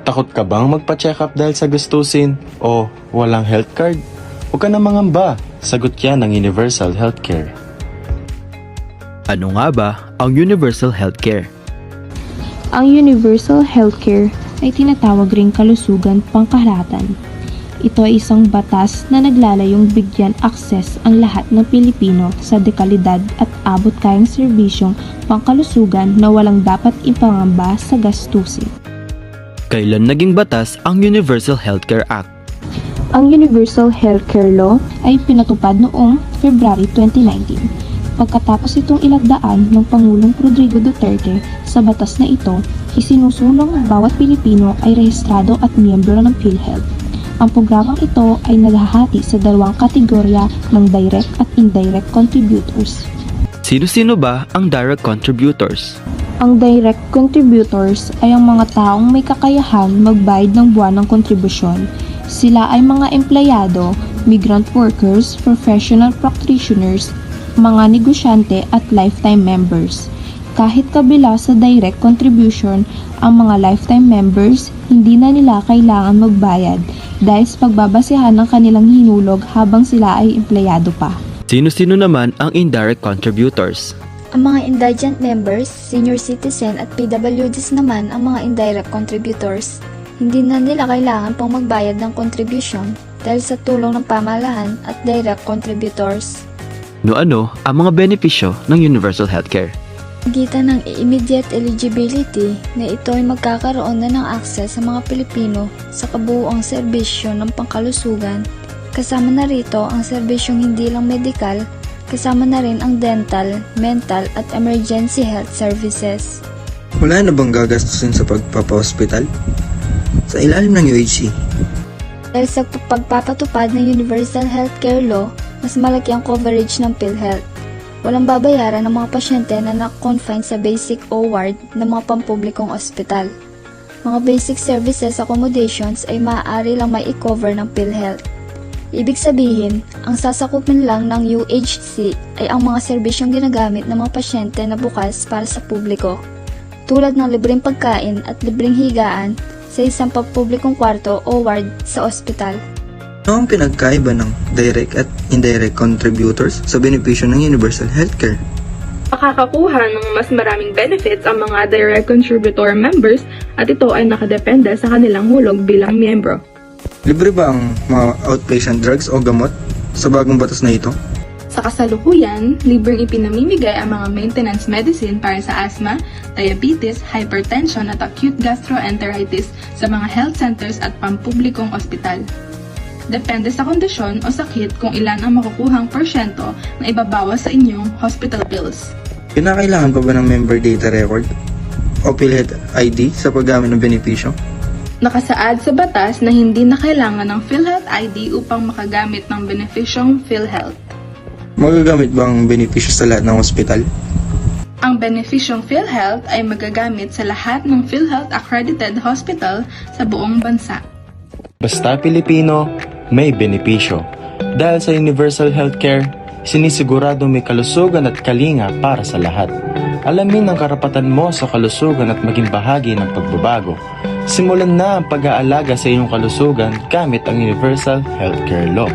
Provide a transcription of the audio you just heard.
Takot ka bang magpa-check up dahil sa gastusin o walang health card? Huwag ka na mangamba, sagot yan ng Universal Healthcare. Ano nga ba ang Universal Healthcare? Ang Universal Healthcare ay tinatawag ring kalusugan pangkalahatan. Ito ay isang batas na naglalayong bigyan akses ang lahat ng Pilipino sa dekalidad at abot kayang serbisyong pangkalusugan na walang dapat ipangamba sa gastusin. Kailan naging batas ang Universal Healthcare Act? Ang Universal Healthcare Law ay pinatupad noong February 2019. Pagkatapos itong ilagdaan ng Pangulong Rodrigo Duterte sa batas na ito, isinusulong ang bawat Pilipino ay rehistrado at miyembro ng PhilHealth. Ang programang ito ay naghahati sa dalawang kategorya ng direct at indirect contributors. Sino-sino ba ang direct contributors? Ang direct contributors ay ang mga taong may kakayahan magbayad ng buwanang kontribusyon. Sila ay mga empleyado, migrant workers, professional practitioners, mga negosyante at lifetime members. Kahit kabila sa direct contribution, ang mga lifetime members hindi na nila kailangan magbayad dahil sa pagbabasehan ng kanilang hinulog habang sila ay empleyado pa. Sino-sino naman ang indirect contributors? Ang mga indigent members, senior citizen at PWDs naman ang mga indirect contributors. Hindi na nila kailangan pang magbayad ng contribution dahil sa tulong ng pamahalaan at direct contributors. No-ano ang mga benepisyo ng Universal Healthcare? Gitan ng immediate eligibility na ito ay magkakaroon na ng access sa mga Pilipino sa kabuuang serbisyo ng pangkalusugan. Kasama na rito ang serbisyong hindi lang medikal, kasama na rin ang dental, mental at emergency health services. Wala na bang gagastusin sa pagpapa-hospital? Sa ilalim ng UHC? Dahil sa pagpapatupad ng Universal Healthcare Law, mas malaki ang coverage ng PhilHealth. Walang babayaran ng mga pasyente na na-confine sa basic o ward ng mga pampublikong ospital. Mga basic services accommodations ay maaari lang may i-cover ng PhilHealth. Ibig sabihin, ang sasakupin lang ng UHC ay ang mga serbisyong ginagamit ng mga pasyente na bukas para sa publiko, tulad ng libreng pagkain at libreng higaan sa isang pampublikong kwarto o ward sa ospital. Ano ang pinagkaiba ng direct at indirect contributors sa benepisyo ng Universal Healthcare? Makakakuha ng mas maraming benefits ang mga direct contributor members at ito ay nakadepende sa kanilang hulog bilang miyembro. Libre ba ang mga outpatient drugs o gamot sa bagong batas na ito? Sa kasalukuyan, libreng ipinamimigay ang mga maintenance medicine para sa asthma, diabetes, hypertension at acute gastroenteritis sa mga health centers at pampublikong ospital. Depende sa kondisyon o sakit kung ilan ang makukuhang porsyento na ibabawas sa inyong hospital bills. Kinakailangan pa ba ng member data record o PhilHealth ID sa paggamit ng benepisyo? Nakasaad sa batas na hindi na kailangan ng PhilHealth ID upang makagamit ng benepisyong PhilHealth. Magagamit ba ang benepisyo sa lahat ng ospital? Ang benepisyong PhilHealth ay magagamit sa lahat ng PhilHealth accredited hospital sa buong bansa. Basta Pilipino, may benepisyo. Dahil sa Universal Healthcare, sinisigurado may kalusugan at kalinga para sa lahat. Alamin ang karapatan mo sa kalusugan at maging bahagi ng pagbabago. Simulan na ang pag-aalaga sa iyong kalusugan gamit ang Universal Healthcare Law.